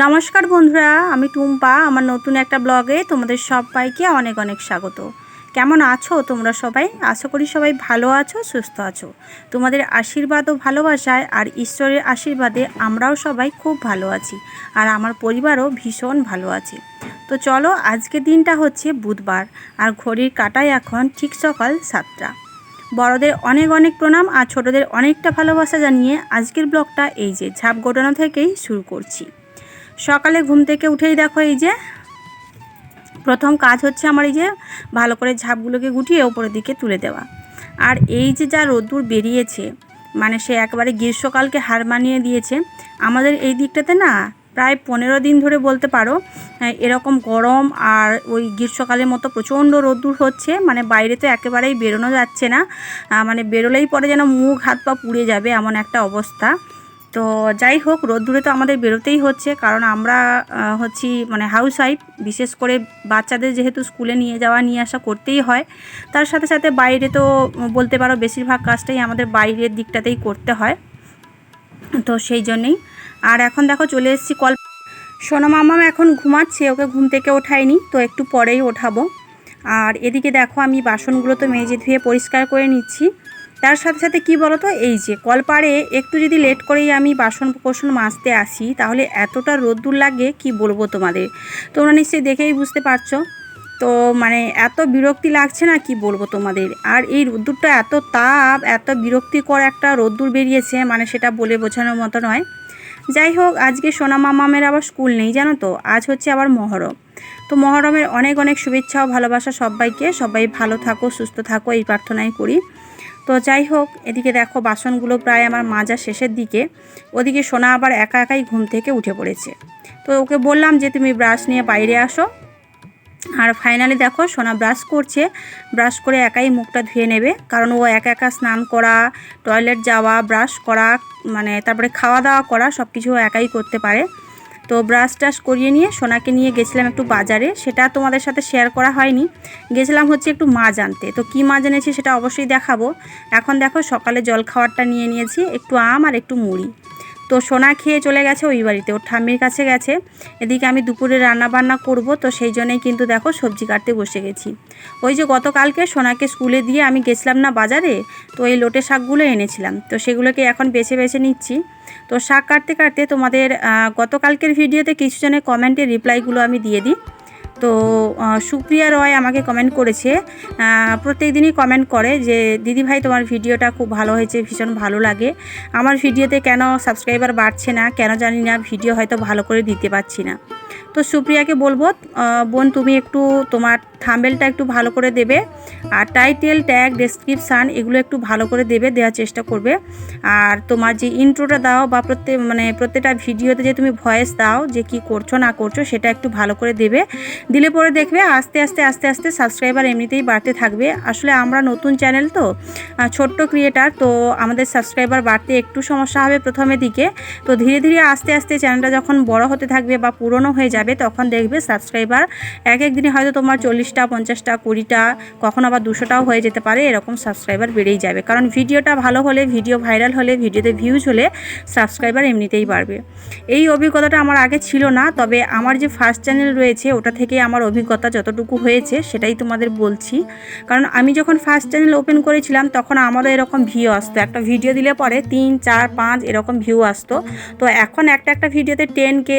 নমস্কার বন্ধুরা, আমি টুম্পা। আমার নতুন একটা ব্লগে তোমাদের সবাইকে অনেক অনেক স্বাগত। কেমন আছো তোমরা সবাই? আশা করি সবাই ভালো আছো, সুস্থ আছো। তোমাদের আশীর্বাদ ও ভালোবাসায় আর ঈশ্বরের আশীর্বাদে আমরাও সবাই খুব ভালো আছি, আর আমার পরিবারও ভীষণ ভালো আছে। তো চলো, আজকের দিনটা হচ্ছে বুধবার, আর ঘড়ির কাঁটায় এখন ঠিক সকাল 7টা। বড়দের অনেক অনেক প্রণাম আর ছোটদের অনেকটা ভালোবাসা জানিয়ে আজকের ব্লগটা এই যে ঝাঁপ গোটানো থেকেই শুরু করছি। সকালে ঘুম থেকে উঠেই দেখো, এই যে প্রথম কাজ হচ্ছে আমার এই যে ভালো করে ঝাঁপগুলোকে গুটিয়ে ওপরের দিকে তুলে দেওয়া। আর এই যে যা রোদ্দুর বেরিয়েছে, মানে সে একেবারে গ্রীষ্মকালকে হার মানিয়ে দিয়েছে। আমাদের এই দিকটাতে না প্রায় 15 দিন ধরে বলতে পারো এরকম গরম, আর ওই গ্রীষ্মকালের মতো প্রচণ্ড রোদ্দুর হচ্ছে। মানে বাইরে তো একেবারেই বেরোনো যাচ্ছে না, মানে বেরোলেই পরে যেন মুখ হাত পা পুড়ে যাবে এমন একটা অবস্থা। তো যাই হোক, রোদ্দুরে তো আমাদের বেরোতেই হচ্ছে, কারণ আমরা হচ্ছি মানে হাউস ওয়াইফ। বিশেষ করে বাচ্চাদের যেহেতু স্কুলে নিয়ে যাওয়া নিয়ে আসা করতেই হয়, তার সাথে সাথে বাইরে তো বলতে পারো বেশিরভাগ কাজটাই আমাদের বাইরের দিকটাতেই করতে হয়, তো সেই জন্যেই। আর এখন দেখো চলে এসেছি সোনা মামা এখন ঘুমাচ্ছে, ওকে ঘুম থেকে ওঠায়নি, তো একটু পরেই ওঠাবো। আর এদিকে দেখো আমি বাসনগুলো তো মেজে ধুয়ে পরিষ্কার করে নিচ্ছি। তার সাথে সাথে কি বলো তো, এই যে কলপাড়ে একটু যদি লেট করেই আমি বাসন কোসন মাজতে আসি, তাহলে এতটা রোদ্দুর লাগে কি বলবো তোমাদের। তোমরা নিশ্চয়ই দেখেই বুঝতে পারছো। তো মানে এত বিরক্তি লাগছে না, কি বলবো তোমাদের। আর এই রোদ্দুরটা এত তাপ, এত বিরক্তিকর একটা রোদ্দুর বেরিয়েছে, মানে সেটা বলে বোঝানোর মতো নয়। যাই হোক, আজকে সোনা মামামের আবার স্কুল নেই, জানো তো। আজ হচ্ছে আবার মহরম। তো মহরমের অনেক অনেক শুভেচ্ছা ও ভালোবাসা সবাইকে। সবাই ভালো থাকো, সুস্থ থাকো, এই প্রার্থনাই করি। তো যাই হোক, এদিকে দেখো বাসনগুলো প্রায় আমার মাজা শেষের দিকে। ওদিকে সোনা আবার একা একাই ঘুম থেকে উঠে পড়েছে। তো ওকে বললাম যে তুমি ব্রাশ নিয়ে বাইরে আসো। আর ফাইনালি দেখো সোনা ব্রাশ করছে। ব্রাশ করে একাই মুখটা ধুয়ে নেবে, কারণ ও একা একা স্নান করা, টয়লেট যাওয়া, ব্রাশ করা, মানে তারপরে খাওয়া দাওয়া করা সব কিছু একাই করতে পারে। তো ব্রাশ টাশ করিয়ে নিয়ে সোনাকে নিয়ে গেছিলাম একটু বাজারে। সেটা তোমাদের সাথে শেয়ার করা হয়নি। গেছিলাম হচ্ছে একটু মাছ আনতে। তো কী মাছ এনেছি সেটা অবশ্যই দেখাবো। এখন দেখো সকালে জল খাবারটা নিয়ে নিয়েছি, একটু আম আর একটু মুড়ি। তো সোনা খেয়ে চলে গেছে ওই বাড়িতে, ওর ঠাম্মির কাছে গেছে। এদিকে আমি দুপুরে রান্না বান্না করব, তো সেই জন্যই কিন্তু দেখো সবজি কাটতে বসে গেছি। ওই যে গতকালকে সোনাকে স্কুলে দিয়ে আমি গেছিলাম না বাজারে, তো এই লোটে শাকগুলো এনেছিলাম, তো সেগুলোকে এখন বেছে বেছে নিচ্ছি। তো শাক কাটতে কাটতে তোমাদের গতকালকের ভিডিওতে কিছু জনের কমেন্টের রিপ্লাইগুলো আমি দিয়ে দিই। তো সুপ্রিয়া রয় আমাকে কমেন্ট করেছে, প্রত্যেক দিনই কমেন্ট করে যে দিদি ভাই তোমার ভিডিওটা খুব ভালো হয়েছে, ভীষণ ভালো লাগে। আমার ভিডিওতে কেন সাবস্ক্রাইবার বাড়ছে না, কেন জানি না, ভিডিও হয়তো ভালো করে দিতে পারছি না। তো সুপ্রিয়াকে বলবো, বোন তুমি একটু তোমার থাম্বনেলটা একটু ভালো করে দেবে, আর টাইটেল, ট্যাগ, ডেসক্রিপশান এগুলো একটু ভালো করে দেওয়ার চেষ্টা করবে। আর তোমার যে ইন্ট্রোটা দাও বা প্রত্যেকটা ভিডিওতে যে তুমি ভয়েস দাও যে কি করছো না করছো, সেটা একটু ভালো করে দিলে পরে দেখবে আস্তে আস্তে আস্তে আস্তে সাবস্ক্রাইবার এমনিতেই বাড়তে থাকবে। আসলে আমরা নতুন চ্যানেল, তো ছোট্ট ক্রিয়েটার, তো আমাদের সাবস্ক্রাইবার বাড়তে একটু সমস্যা হবে প্রথমের দিকে। তো ধীরে ধীরে আস্তে আস্তে চ্যানেলটা যখন বড় হতে থাকবে বা পুরনো হয়ে যাবে, তখন দেখবে সাবস্ক্রাইবার এক দিনে হয়তো তোমার 40টা, 50টা, 20টা, কখন আবার 200টাও হয়ে যেতে পারে। এরকম সাবস্ক্রাইবার বেড়েই যাবে, কারণ ভিডিওটা ভালো হলে, ভিডিও ভাইরাল হলে, ভিডিওতে ভিউজ হলে সাবস্ক্রাইবার এমনিতেই বাড়বে। এই অভিজ্ঞতাটা আমার আগে ছিল না, তবে আমার যে ফার্স্ট চ্যানেল রয়েছে ওটা থেকে আমার অভিজ্ঞতা যতটুকু হয়েছে সেটাই তোমাদের বলছি। কারণ আমি যখন ফার্স্ট চ্যানেল ওপেন করেছিলাম, তখন আমারও এরকম ভিউ আসতো, একটা ভিডিও দিলে পরে 3, 4, 5 এরকম ভিউ আসতো। তো এখন একটা ভিডিওতে 10K,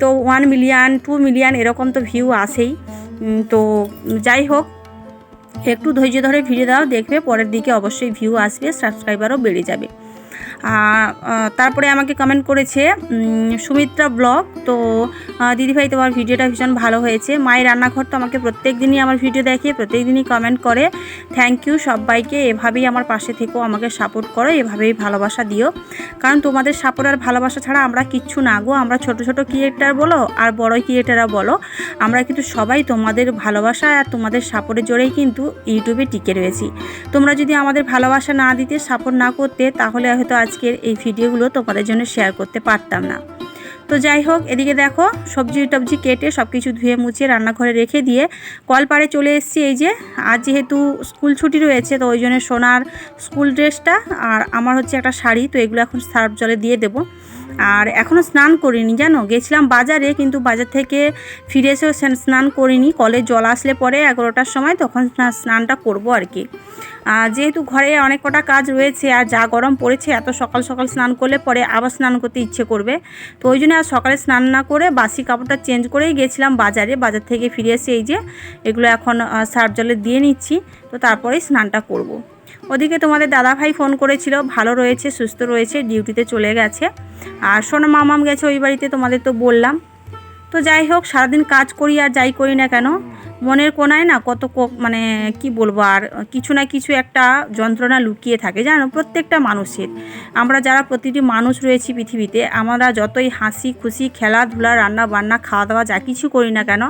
তো 1 মিলিয়ন, 2 মিলিয়ন এরকম তো ভিউ আসেই। তো যাই হোক, একটু ধৈর্য ধরে ভিডিও দাও, দেখবে পরের দিকে অবশ্যই ভিউ আসবে, সাবস্ক্রাইবারও বেড়ে যাবে। তারপরে আমাকে কমেন্ট করেছে সুমিত্রা ব্লগ, তো দিদিভাই তোমার ভিডিওটা ভীষণ ভালো হয়েছে। মায়ের রান্নাঘর তো আমাকে প্রত্যেক দিনই আমার ভিডিও দেখে, প্রত্যেক দিনই কমেন্ট করে। থ্যাংক ইউ সবাইকে, এভাবেই আমার পাশে থেকো, আমাকে সাপোর্ট করো, এভাবেই ভালোবাসা দিও। কারণ তোমাদের সাপোর্ট আর ভালোবাসা ছাড়া আমরা কিচ্ছু না গো। আমরা ছোট ছোট ক্রিয়েটার বলো আর বড় ক্রিয়েটাররা বলো, আমরা কিন্তু সবাই তোমাদের ভালোবাসা আর তোমাদের সাপোর্টের জোরেই কিন্তু ইউটিউবে টিকে রয়েছি। তোমরা যদি আমাদের ভালোবাসা না দিতে, সাপোর্ট না করতে, তাহলে হয়তো আজকের এই ভিডিওগুলো তোমাদের জন্য শেয়ার করতে পারতাম না। তো যাই হোক, এদিকে দেখো সবজি টবজি কেটে সব কিছু ধুয়ে মুছিয়ে রান্নাঘরে রেখে দিয়ে কলপাড়ে চলে এসেছি। এই যে আজ যেহেতু স্কুল ছুটি রয়েছে, তো ওই জন্য সোনার স্কুল ড্রেসটা আর আমার হচ্ছে একটা শাড়ি, তো এগুলো এখন সার্ফ জলে দিয়ে দেবো। আর এখনও স্নান করিনি জানো, গেছিলাম বাজারে, কিন্তু বাজার থেকে ফিরে এসেও স্নান করিনি। কলে জল আসলে পরে 11টার সময় তখন স্নানটা করব আর কি। যেহেতু ঘরে অনেক কটা কাজ রয়েছে আর যা গরম পড়েছে, এত সকাল সকাল স্নান করলে পরে আবার স্নান করতে ইচ্ছে করবে। তো ওই জন্য আর সকালে স্নান না করে বাসি কাপড়টা চেঞ্জ করেই গেছিলাম বাজারে। বাজার থেকে ফিরে এসে এই যে এগুলো এখন সার্ফ জলে দিয়ে নিচ্ছি, তো তারপরেই স্নানটা করব। ওদিকে তোমাদের দাদাভাই ফোন করেছিল, ভালো রয়েছে, সুস্থ রয়েছে, ডিউটিতে চলে গেছে। আর সোনা মামাম গেছে ওই বাড়িতে, তোমাদের তো বললাম। তো যাই হোক, সারাদিন কাজ করি আর যাই করি না কেন, মনের কোণায় না কত মানে কি বলবো, আর কিছু না কিছু একটা যন্ত্রণা লুকিয়ে থাকে জানো প্রত্যেকটা মানুষের। আমরা যারা প্রতিটি মানুষ রয়েছি পৃথিবীতে, আমরা যতই হাসি খুশি, খেলাধুলা, রান্না বান্না, খাওয়া দাওয়া যা কিছু করি না কেন,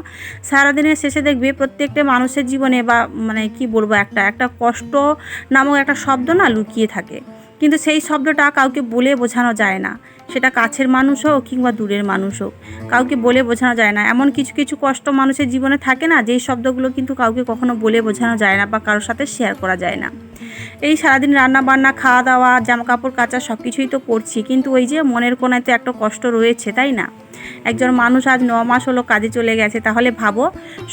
সারাদিনের শেষে দেখবে প্রত্যেকটা মানুষের জীবনে বা মানে কি বলবো একটা কষ্ট নামক একটা শব্দ না লুকিয়ে থাকে। কিন্তু সেই শব্দটা কাউকে বলে বোঝানো যায় না, সেটা কাছের মানুষ হোক কিংবা দূরের মানুষ হোক, কাউকে বলে বোঝানো যায় না। এমন কিছু কিছু কষ্ট মানুষের জীবনে থাকে না, যেই শব্দগুলো কিন্তু কাউকে কখনো বলে বোঝানো যায় না বা কারোর সাথে শেয়ার করা যায় না। এই সারাদিন রান্না বান্না, খাওয়া দাওয়া, জামা কাপড় কাচা সব কিছুই তো করছি, কিন্তু ওই যে মনের কোণায় তো একটা কষ্ট রয়েছে, তাই না? একজন মানুষ আজ 9 মাস হলো কাজে চলে গেছে, তাহলে ভাবো।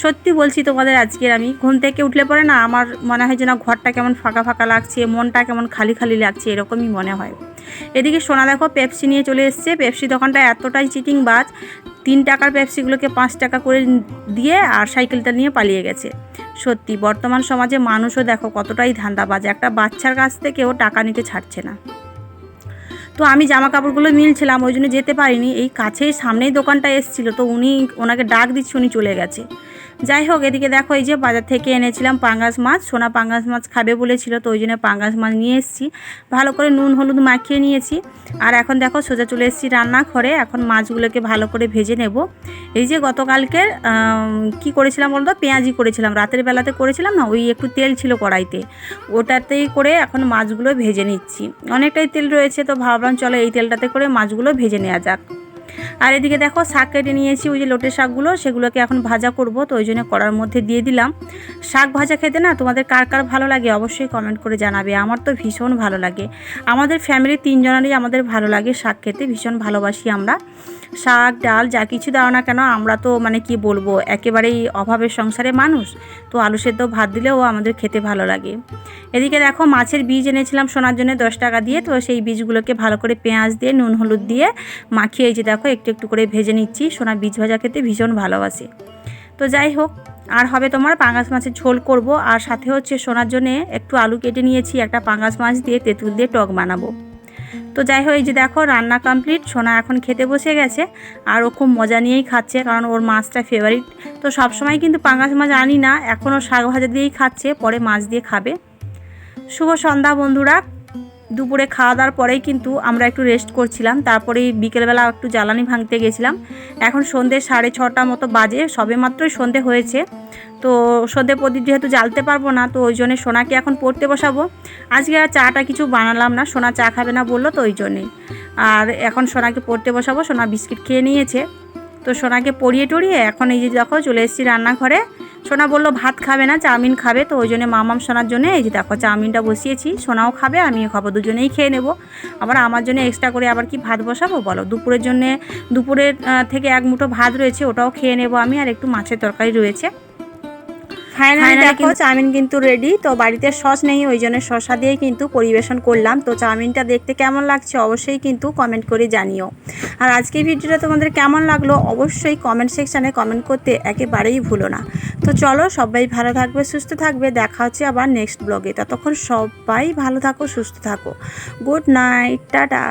সত্যি বলছি তোমাদের, আজকের আমি ঘুম থেকে উঠলে পরে না আমার মনে হয় যেন ঘরটা কেমন ফাঁকা ফাঁকা লাগছে, মনটা কেমন খালি খালি লাগছে, এরকমই মনে হয়। এদিকে সোনা দেখো পেপসি নিয়ে চলে এসছে। পেপসি দোকানটা এতটাই চিটিংবাজ, 3 টাকার পেপসিগুলোকে 5 টাকা করে দিয়ে আর সাইকেলটা নিয়ে পালিয়ে গেছে। সত্যি বর্তমান সমাজে মানুষও দেখো কতটাই ধান্দাবাজ, একটা বাচ্চার কাছ থেকেও টাকা নিতে ছাড়ছে না। তো আমি জামা কাপড়গুলো মিলছিলাম, ওই জন্য যেতে পারিনি। এই কাছেই সামনেই দোকানটা এসেছিলো, তো ওনাকে ডাক দিচ্ছি, উনি চলে গেছে। যাই হোক, এদিকে দেখো এই যে বাজার থেকে এনেছিলাম পাঙ্গাস মাছ। সোনা পাঙ্গাস মাছ খাবে বলেছিল, তো ওই জন্য পাঙ্গাস মাছ নিয়ে এসেছি, ভালো করে নুন হলুদ মাখিয়ে নিয়েছি। আর এখন দেখো সোজা চলে এসেছি রান্নাঘরে, এখন মাছগুলোকে ভালো করে ভেজে নেব। এই যে গতকালকে কি করেছিলাম বলতো, পেঁয়াজি করেছিলাম, রাতের বেলাতে করেছিলাম না, ওই একটু তেল ছিল কড়াইতে, ওটাতেই করে এখন মাছগুলো ভেজে নিচ্ছি। অনেকটাই তেল রয়েছে, তো ভাবলাম চলো এই তেলটাতে করে মাছগুলো ভেজে নেওয়া যাক। আর এদিকে দেখো শাক কেটে নিয়েছি, ওই যে লোটের শাকগুলো, সেগুলোকে এখন ভাজা করব, তো ওই জন্য কড়ার মধ্যে দিয়ে দিলাম। শাক ভাজা খেতে না তোমাদের কার কার ভালো লাগে অবশ্যই কমেন্ট করে জানাবে। আমার তো ভীষণ ভালো লাগে, আমাদের ফ্যামিলির 3 জনেরই আমাদের ভালো লাগে শাক খেতে, ভীষণ ভালোবাসি আমরা। শাক ডাল যা কিছু দাও না কেন, আমরা তো মানে কি বলবো একেবারেই অভাবের সংসারে মানুষ, তো আলু সেদ্ধ ভাত দিলেও আমাদের খেতে ভালো লাগে। এদিকে দেখো মাছের বীজ এনেছিলাম সোনার জন্য 10 টাকা দিয়ে, তো সেই বীজগুলোকে ভালো করে পেঁয়াজ দিয়ে নুন হলুদ দিয়ে মাখিয়ে এই যে দেখো একটু একটু করে ভেজে নিচ্ছি। সোনা বীজ ভাজা খেতে ভীষণ ভালোবাসে। তো যাই হোক, আর হবে তোমার পাঙ্গাস মাছের ঝোল করব, আর সাথে হচ্ছে সোনার জন্য একটু আলু কেটে নিয়েছি, একটা পাঙ্গাস মাছ দিয়ে তেঁতুল দিয়ে টক বানাবো। তো যাই হোক, এই যে দেখো রান্না কমপ্লিট, সোনা এখন খেতে বসে গেছে, আর ও খুব মজা নিয়েই খাচ্ছে, কারণ ওর মাছটা ফেভারিট। তো সবসময় কিন্তু পাঙ্গাস মাছ আনি না, এখনও শাক ভাজা দিয়েই খাচ্ছে, পরে মাছ দিয়ে খাবে। শুভ সন্ধ্যা বন্ধুরা। দুপুরে খাওয়া দাওয়ার পরেই কিন্তু আমরা একটু রেস্ট করছিলাম, তারপরেই বিকেলবেলা একটু জ্বালানি ভাঙতে গেছিলাম। এখন সন্ধ্যে 6:30 মতো বাজে, সবে মাত্রই সন্ধ্যে হয়েছে। তো সন্ধ্যে প্রদীপ যেহেতু জ্বালতে পারবো না, তো ওই জন্যে সোনাকে এখন পড়তে বসাবো। আজকে আর চাটা কিছু বানালাম না, সোনা চা খাবে না বললো, তো ওই জন্যেই। আর এখন সোনাকে পড়তে বসাবো, সোনা বিস্কিট খেয়ে নিয়েছে। তো সোনাকে পড়িয়ে টড়িয়ে এখন এই যে দেখো চলে এসেছি রান্নাঘরে। সোনা বললো ভাত খাবে না, চাউমিন খাবে, তো ওই জন্য মামাম সোনার জন্য এই যে দেখো চাউমিনটা বসিয়েছি, সোনাও খাবে আমিও খাবো, দুজনেই খেয়ে নেব। আবার আমার জন্য এক্সট্রা করে আবার কি ভাত বসাবো বলো? দুপুরের থেকে 1 মুঠো ভাত রয়েছে, ওটাও খেয়ে নেব আমি, আর একটু মাছের তরকারি রয়েছে। ফাইনালি দেখো চাউমিন কিন্তু রেডি। তো বাড়িতে সস নেই, ওই জন্য শসা দিয়েই কিন্তু পরিবেশন করলাম। তো চাউমিনটা দেখতে কেমন লাগছে অবশ্যই কিন্তু কমেন্ট করে জানিও। আর আজকের ভিডিওটা তোমাদের কেমন লাগলো অবশ্যই কমেন্ট সেকশানে কমেন্ট করতে একেবারেই ভুলো না। তো চলো, সবাই ভালো থাকবে, সুস্থ থাকবে, দেখা হচ্ছে আবার নেক্সট ব্লগে। ততক্ষণ সবাই ভালো থাকো, সুস্থ থাকো। Good night, tata.